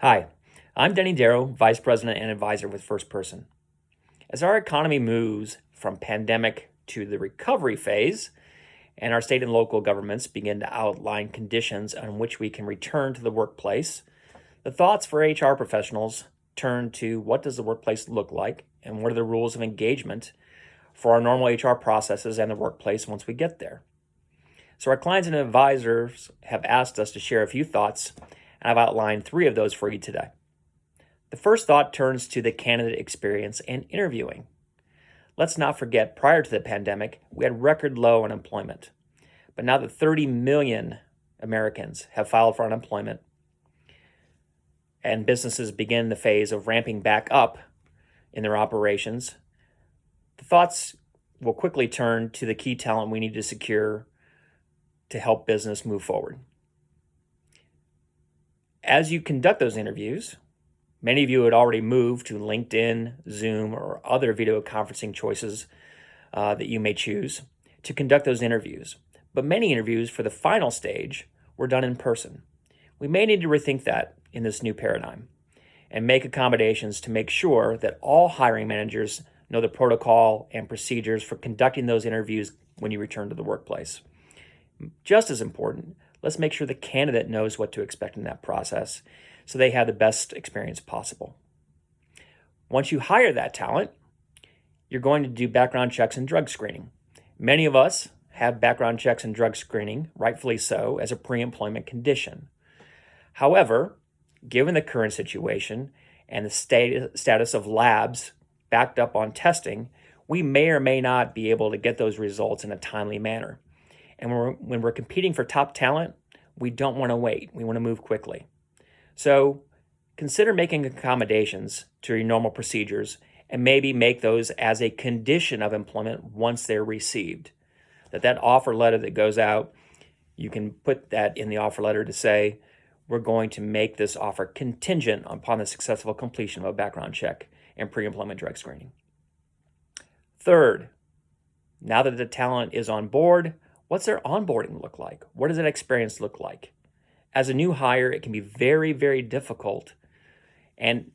Hi, I'm Denny Darrow, Vice President and Advisor with FirstPerson. As our economy moves from pandemic to the recovery phase, and our state and local governments begin to outline conditions on which we can return to the workplace, the thoughts for HR professionals turn to what does the workplace look like and what are the rules of engagement for our normal HR processes and the workplace once we get there. So our clients and advisors have asked us to share a few thoughts, and I've outlined 3 of those for you today. The first thought turns to the candidate experience and interviewing. Let's not forget, prior to the pandemic, we had record low unemployment. But now that 30 million Americans have filed for unemployment and businesses begin the phase of ramping back up in their operations, the thoughts will quickly turn to the key talent we need to secure to help business move forward. As you conduct those interviews, many of you had already moved to LinkedIn, Zoom, or other video conferencing choices that you may choose to conduct those interviews. But many interviews for the final stage were done in person. We may need to rethink that in this new paradigm and make accommodations to make sure that all hiring managers know the protocol and procedures for conducting those interviews when you return to the workplace. Just as important, let's make sure the candidate knows what to expect in that process so they have the best experience possible. Once you hire that talent, you're going to do background checks and drug screening. Many of us have background checks and drug screening, rightfully so, as a pre-employment condition. However, given the current situation and the status of labs backed up on testing, we may or may not be able to get those results in a timely manner. And when we're competing for top talent, we don't want to wait. We want to move quickly. So consider making accommodations to your normal procedures and maybe make those as a condition of employment once they're received. That offer letter that goes out, you can put that in the offer letter to say, we're going to make this offer contingent upon the successful completion of a background check and pre-employment drug screening. Third, now that the talent is on board, what's their onboarding look like? What does that experience look like? As a new hire, it can be very, very difficult and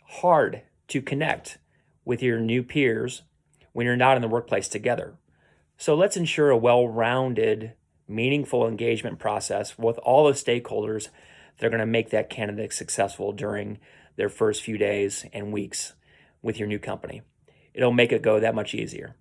hard to connect with your new peers when you're not in the workplace together. So let's ensure a well-rounded, meaningful engagement process with all the stakeholders that are going to make that candidate successful during their first few days and weeks with your new company. It'll make it go that much easier.